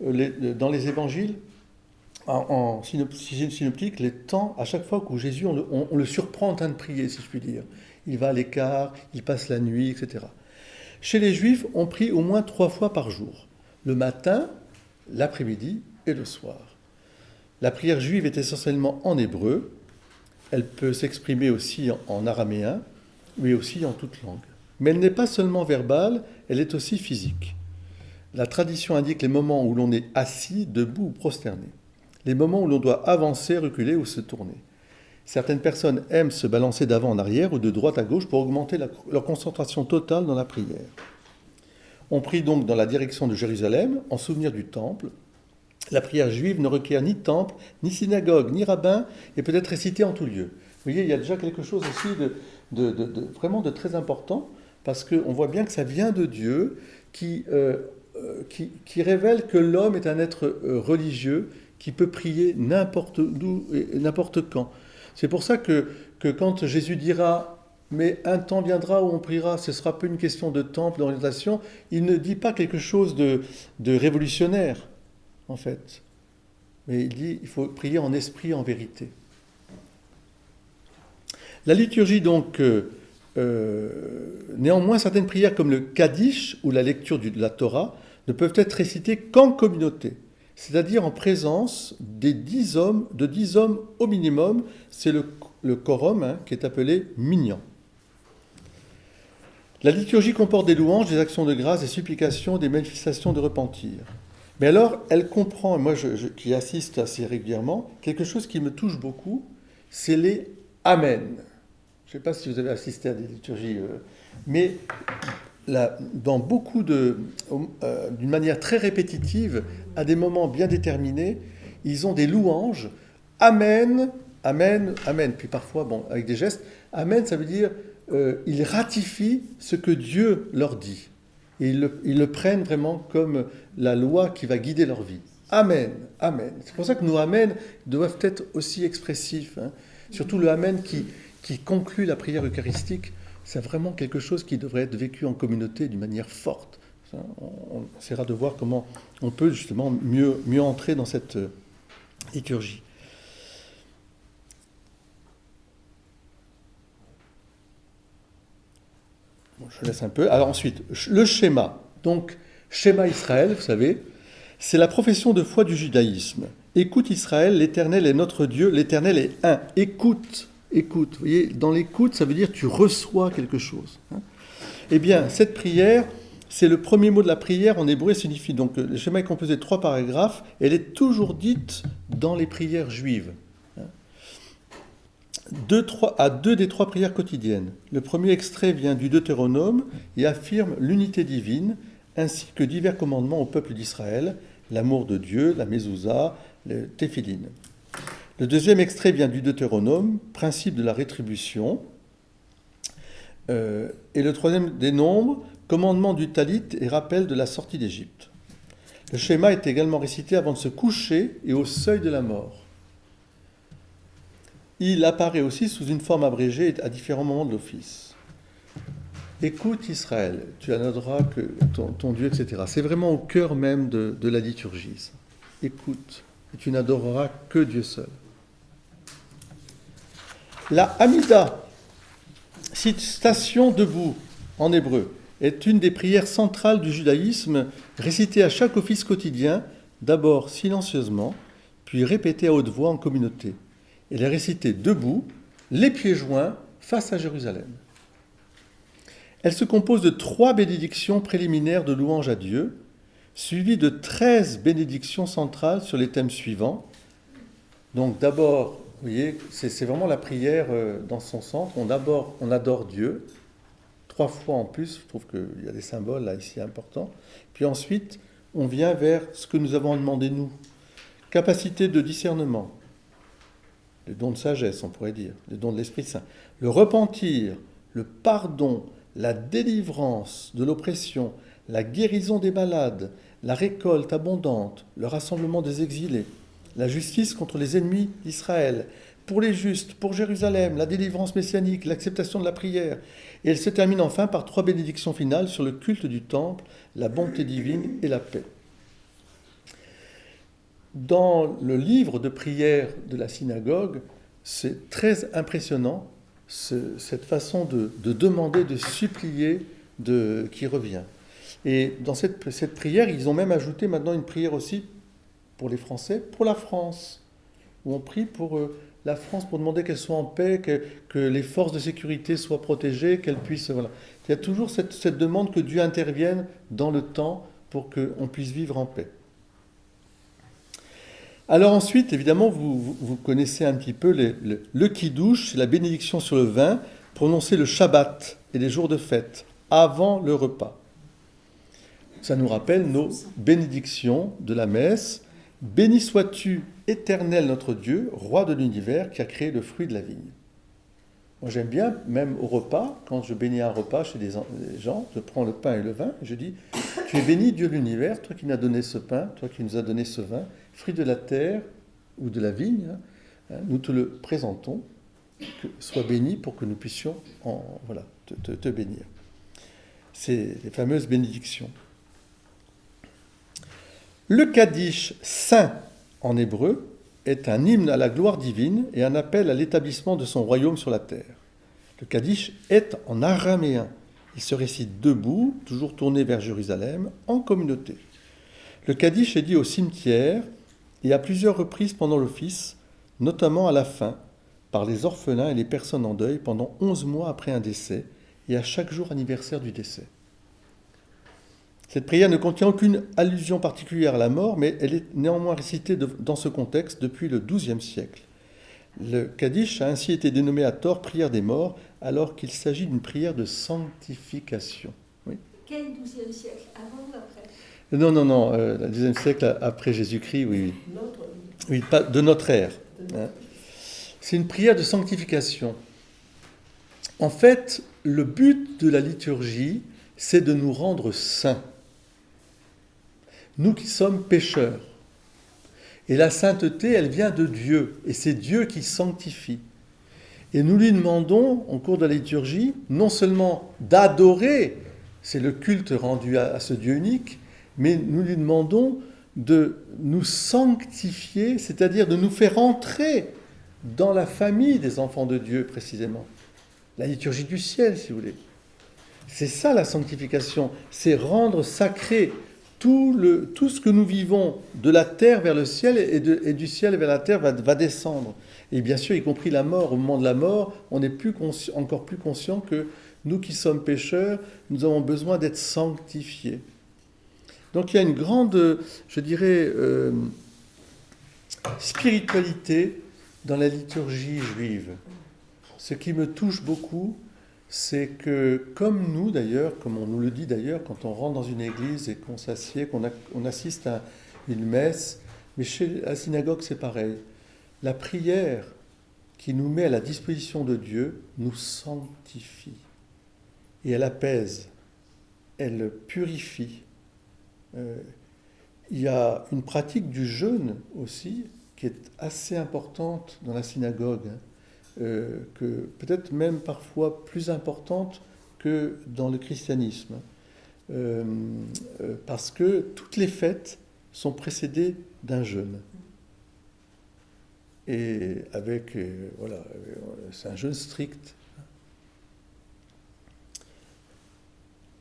dans les évangiles, en synoptique, les temps, à chaque fois où Jésus, on le surprend en train de prier, si je puis dire. Il va à l'écart, il passe la nuit, etc. Chez les Juifs, on prie au moins 3 fois par jour. Le matin, l'après-midi et le soir. La prière juive est essentiellement en hébreu. Elle peut s'exprimer aussi en araméen, mais aussi en toute langue. Mais elle n'est pas seulement verbale, elle est aussi physique. La tradition indique les moments où l'on est assis, debout ou prosterné. Les moments où l'on doit avancer, reculer ou se tourner. Certaines personnes aiment se balancer d'avant en arrière ou de droite à gauche pour augmenter leur concentration totale dans la prière. On prie donc dans la direction de Jérusalem, en souvenir du temple. La prière juive ne requiert ni temple, ni synagogue, ni rabbin, et peut être récitée en tout lieu. Vous voyez, il y a déjà quelque chose aussi vraiment de très important, parce qu'on voit bien que ça vient de Dieu, qui révèle que l'homme est un être religieux, qui peut prier n'importe où et n'importe quand. C'est pour ça que quand Jésus dira « mais un temps viendra où on priera, ce sera peu une question de temple, d'orientation », il ne dit pas quelque chose de révolutionnaire, en fait. Mais il dit il faut prier en esprit, en vérité. La liturgie, donc, néanmoins, certaines prières comme le Kaddish ou la lecture de la Torah ne peuvent être récitées qu'en communauté, c'est-à-dire en présence de 10 hommes au minimum. C'est le quorum qui est appelé minyan. La liturgie comporte des louanges, des actions de grâce, des supplications, des manifestations de repentir. Mais alors, elle comprend, moi qui assiste assez régulièrement, quelque chose qui me touche beaucoup, c'est les Amen. Je ne sais pas si vous avez assisté à des liturgies, mais dans beaucoup d'une manière très répétitive, à des moments bien déterminés, ils ont des louanges Amen, Amen, Amen. Puis parfois, bon, avec des gestes, Amen, ça veut dire ils ratifient ce que Dieu leur dit. Et ils le prennent vraiment comme la loi qui va guider leur vie. Amen, Amen. C'est pour ça que nos Amen doivent être aussi expressifs. Hein. Surtout le Amen qui conclut la prière eucharistique, c'est vraiment quelque chose qui devrait être vécu en communauté d'une manière forte. On essaiera de voir comment on peut justement mieux entrer dans cette liturgie. Bon, je laisse un peu. Alors ensuite, le schéma. Donc, schéma Israël, vous savez, c'est la profession de foi du judaïsme. Écoute Israël, l'Éternel est notre Dieu, l'Éternel est un. Écoute. Vous voyez, dans l'écoute, ça veut dire tu reçois quelque chose. Hein. Eh bien, cette prière, c'est le premier mot de la prière en hébreu, signifie donc, le schéma est composé de 3 paragraphes, elle est toujours dite dans les prières juives. À 2 des 3 prières quotidiennes. Le premier extrait vient du Deutéronome et affirme l'unité divine, ainsi que divers commandements au peuple d'Israël, l'amour de Dieu, la mezouza, le téphilin. Le deuxième extrait vient du Deutéronome, principe de la rétribution. Et le troisième des nombres, commandement du talit et rappel de la sortie d'Égypte. Le schéma est également récité avant de se coucher et au seuil de la mort. Il apparaît aussi sous une forme abrégée à différents moments de l'office. Écoute Israël, tu adoreras que ton Dieu, etc. C'est vraiment au cœur même de la liturgie. Ça. Écoute, et tu n'adoreras que Dieu seul. La Hamida, citation debout en hébreu, est une des prières centrales du judaïsme, récitée à chaque office quotidien, d'abord silencieusement, puis répétée à haute voix en communauté. Elle est récitée debout, les pieds joints, face à Jérusalem. Elle se compose de 3 bénédictions préliminaires de louange à Dieu, suivies de 13 bénédictions centrales sur les thèmes suivants. Donc d'abord, vous voyez, c'est vraiment la prière dans son centre. On adore Dieu, 3 fois en plus, je trouve qu'il y a des symboles là ici importants. Puis ensuite, on vient vers ce que nous avons demandé nous. Capacité de discernement, le don de sagesse, on pourrait dire, le don de l'Esprit Saint, le repentir, le pardon, la délivrance de l'oppression, la guérison des malades, la récolte abondante, le rassemblement des exilés, la justice contre les ennemis d'Israël, pour les justes, pour Jérusalem, la délivrance messianique, l'acceptation de la prière. Et elle se termine enfin par 3 bénédictions finales sur le culte du temple, la bonté divine et la paix. Dans le livre de prière de la synagogue, c'est très impressionnant cette façon de demander, de supplier qui revient. Et dans cette prière, ils ont même ajouté maintenant une prière aussi pour les Français, pour la France, où on prie pour la France pour demander qu'elle soit en paix, que les forces de sécurité soient protégées, qu'elles puissent... Voilà. Il y a toujours cette demande que Dieu intervienne dans le temps pour qu'on puisse vivre en paix. Alors ensuite, évidemment, vous connaissez un petit peu le Kiddush, c'est la bénédiction sur le vin, prononcée le Shabbat et les jours de fête, avant le repas. Ça nous rappelle nos bénédictions de la messe. Béni sois-tu, Éternel notre Dieu, roi de l'univers, qui a créé le fruit de la vigne. Moi j'aime bien, même au repas, quand je bénis un repas chez des gens, je prends le pain et le vin, et je dis, tu es béni Dieu de l'univers, toi qui nous as donné ce pain, toi qui nous as donné ce vin, fruit de la terre ou de la vigne, nous te le présentons, que sois béni pour que nous puissions te bénir. C'est les fameuses bénédictions. Le Kaddish saint en hébreu est un hymne à la gloire divine et un appel à l'établissement de son royaume sur la terre. Le Kaddish est en araméen. Il se récite debout, toujours tourné vers Jérusalem, en communauté. Le Kaddish est dit au cimetière et à plusieurs reprises pendant l'office, notamment à la fin, par les orphelins et les personnes en deuil pendant 11 mois après un décès et à chaque jour anniversaire du décès. Cette prière ne contient aucune allusion particulière à la mort, mais elle est néanmoins récitée dans ce contexte depuis le XIIe siècle. Le Kaddish a ainsi été dénommé à tort prière des morts, alors qu'il s'agit d'une prière de sanctification. Oui. Quel XIIe siècle? Avant ou après? Non, le XIIe siècle après Jésus-Christ, oui. Oui, pas de notre ère. Hein. C'est une prière de sanctification. En fait, le but de la liturgie, c'est de nous rendre saints. Nous qui sommes pécheurs. Et la sainteté, elle vient de Dieu. Et c'est Dieu qui sanctifie. Et nous lui demandons, au cours de la liturgie, non seulement d'adorer, c'est le culte rendu à ce Dieu unique, mais nous lui demandons de nous sanctifier, c'est-à-dire de nous faire entrer dans la famille des enfants de Dieu, précisément. La liturgie du ciel, si vous voulez. C'est ça la sanctification, c'est rendre sacré tout ce que nous vivons de la terre vers le ciel et du ciel vers la terre va descendre. Et bien sûr, y compris la mort. Au moment de la mort, on est encore plus conscient que nous qui sommes pécheurs, nous avons besoin d'être sanctifiés. Donc il y a une grande, je dirais, spiritualité dans la liturgie juive. Ce qui me touche beaucoup, c'est que, comme nous d'ailleurs, comme on nous le dit d'ailleurs, quand on rentre dans une église et qu'on s'assied, qu'on assiste à une messe, mais chez la synagogue c'est pareil. La prière qui nous met à la disposition de Dieu nous sanctifie. Et elle apaise, elle purifie. Il y a une pratique du jeûne aussi qui est assez importante dans la synagogue, que peut-être même parfois plus importante que dans le christianisme, parce que toutes les fêtes sont précédées d'un jeûne. Et avec, voilà, c'est un jeûne strict.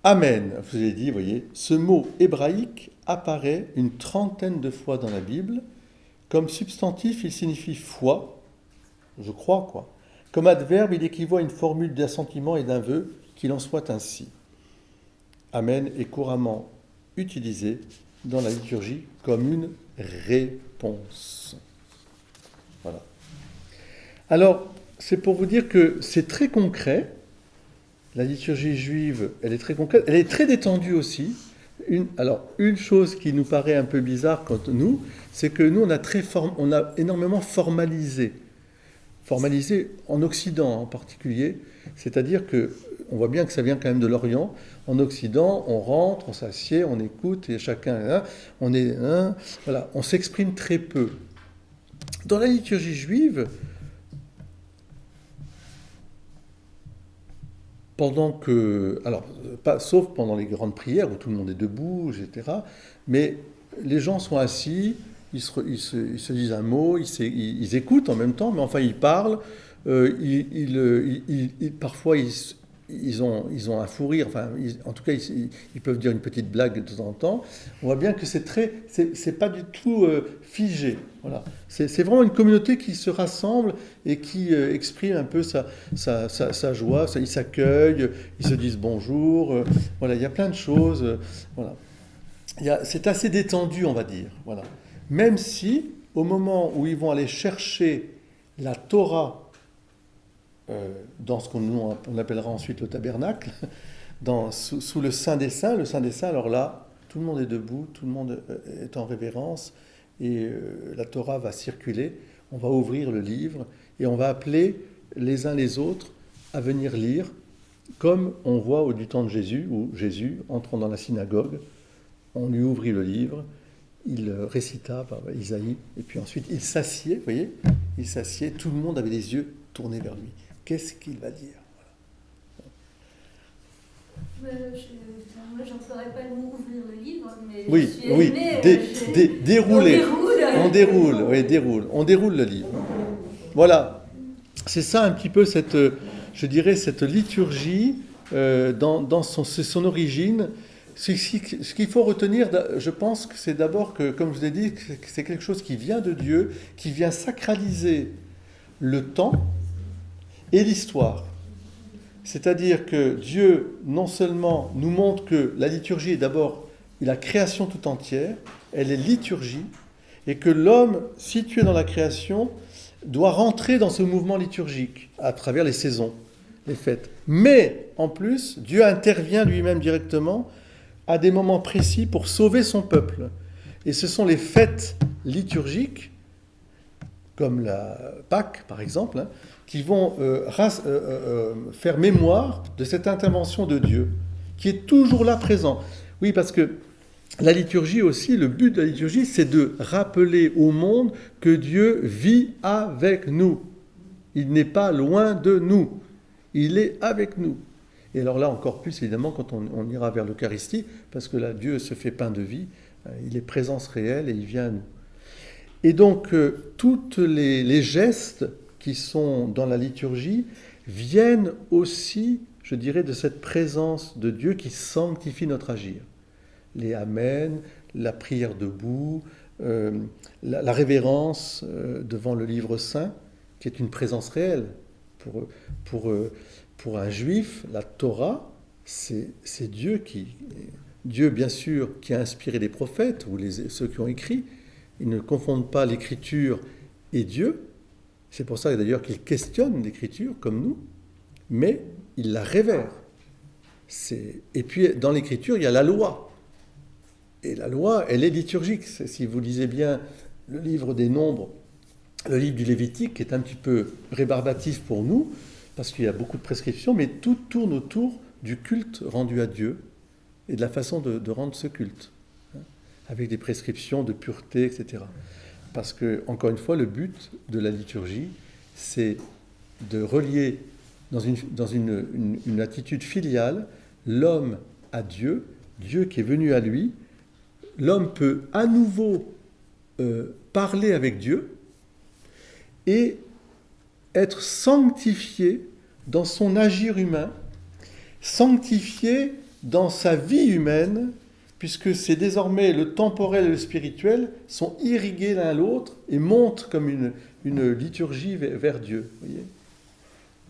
Amen, je vous ai dit, vous voyez, ce mot hébraïque apparaît une 30aine de fois dans la Bible. Comme substantif, il signifie foi, je crois, quoi. Comme adverbe, il équivaut à une formule d'assentiment et d'un vœu, qu'il en soit ainsi. Amen est couramment utilisé dans la liturgie comme une réponse. Voilà. Alors, c'est pour vous dire que c'est très concret. La liturgie juive, elle est très concrète. Elle est très détendue aussi. Une chose qui nous paraît un peu bizarre quand nous, c'est que nous, on a énormément formalisé en Occident en particulier. C'est-à-dire que on voit bien que ça vient quand même de l'Orient. En Occident, on rentre, on s'assied, on écoute, et chacun, voilà, on s'exprime très peu. Dans la liturgie juive, sauf pendant les grandes prières où tout le monde est debout, etc. Mais les gens sont assis, ils se disent un mot, ils écoutent en même temps, mais enfin ils parlent. Parfois ils ont un fou rire. Enfin, en tout cas, ils peuvent dire une petite blague de temps en temps. On voit bien que c'est pas du tout figé. Voilà. C'est vraiment une communauté qui se rassemble et qui exprime un peu sa joie. Ils s'accueillent, ils se disent bonjour. Voilà, il y a plein de choses. Voilà. C'est assez détendu, on va dire. Voilà. Même si, au moment où ils vont aller chercher la Torah dans ce qu'on appellera ensuite le tabernacle, sous le Saint des Saints. Le Saint des Saints, alors là, tout le monde est debout, tout le monde est en révérence, et la Torah va circuler, on va ouvrir le livre, et on va appeler les uns les autres à venir lire, comme on voit du temps de Jésus, où Jésus, entrant dans la synagogue, on lui ouvrit le livre, il récita par Isaïe, et puis ensuite il s'assied, vous voyez, il s'assied, tout le monde avait les yeux tournés vers lui. Qu'est-ce qu'il va dire? Moi, j'emploierais pas le mot ouvrir le livre, mais oui, dérouler. On déroule le livre. Voilà. C'est ça un petit peu cette liturgie dans son origine. Ce qu'il faut retenir, je pense que c'est d'abord que, comme je vous ai dit, que c'est quelque chose qui vient de Dieu, qui vient sacraliser le temps et l'histoire. C'est-à-dire que Dieu, non seulement nous montre que la liturgie est d'abord la création tout entière, elle est liturgie, et que l'homme, situé dans la création, doit rentrer dans ce mouvement liturgique à travers les saisons, les fêtes. Mais, en plus, Dieu intervient lui-même directement à des moments précis pour sauver son peuple. Et ce sont les fêtes liturgiques comme la Pâques par exemple, hein, qui vont faire mémoire de cette intervention de Dieu, qui est toujours là présent. Oui, parce que la liturgie aussi, le but de la liturgie, c'est de rappeler au monde que Dieu vit avec nous. Il n'est pas loin de nous, il est avec nous. Et alors là, encore plus évidemment, quand on ira vers l'Eucharistie, parce que là, Dieu se fait pain de vie, il est présence réelle et il vient à nous. Et donc, tous les gestes qui sont dans la liturgie viennent aussi, je dirais, de cette présence de Dieu qui sanctifie notre agir. Les Amen, la prière debout, la révérence devant le livre saint, qui est une présence réelle. Pour un juif, la Torah, c'est Dieu Dieu, bien sûr, qui a inspiré les prophètes, ou ceux qui ont écrit. Ils ne confondent pas l'écriture et Dieu. C'est pour ça d'ailleurs qu'ils questionnent l'écriture, comme nous, mais ils la révèrent. Et puis, dans l'écriture, il y a la loi. Et la loi, elle est liturgique. Si vous lisez bien le livre des Nombres, le livre du Lévitique, qui est un petit peu rébarbatif pour nous, parce qu'il y a beaucoup de prescriptions, mais tout tourne autour du culte rendu à Dieu et de la façon de rendre ce culte, hein, avec des prescriptions de pureté, etc. Parce que, encore une fois, le but de la liturgie, c'est de relier dans une attitude filiale l'homme à Dieu, Dieu qui est venu à lui. L'homme peut à nouveau parler avec Dieu et être sanctifié dans son agir humain, sanctifié dans sa vie humaine, puisque c'est désormais le temporel et le spirituel sont irrigués l'un l'autre et montent comme une liturgie vers Dieu. Voyez ?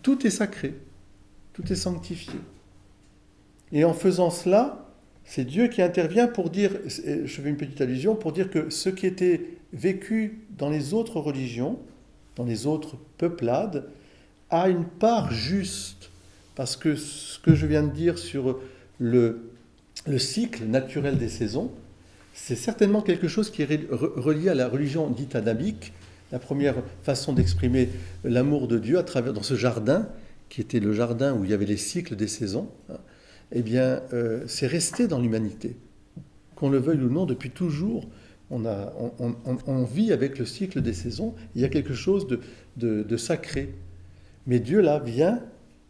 Tout est sacré, tout est sanctifié. Et en faisant cela, c'est Dieu qui intervient pour dire, je fais une petite allusion, pour dire que ce qui était vécu dans les autres religions, dans les autres peuplades, a une part juste. Parce que ce que je viens de dire sur le cycle naturel des saisons, c'est certainement quelque chose qui est relié à la religion dite adamique, la première façon d'exprimer l'amour de Dieu à travers dans ce jardin, qui était le jardin où il y avait les cycles des saisons. Eh bien, c'est resté dans l'humanité. Qu'on le veuille ou non, depuis toujours, on vit avec le cycle des saisons. Il y a quelque chose de sacré. Mais Dieu, là, vient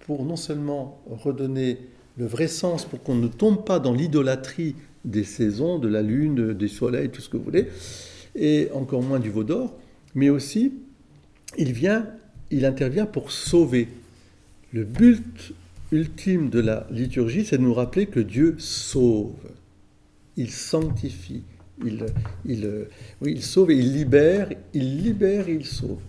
pour non seulement redonner le vrai sens, pour qu'on ne tombe pas dans l'idolâtrie des saisons, de la lune, des soleils, tout ce que vous voulez, et encore moins du veau d'or, mais aussi, il intervient pour sauver. Le but ultime de la liturgie, c'est de nous rappeler que Dieu sauve, il sanctifie, il sauve et il libère et il sauve.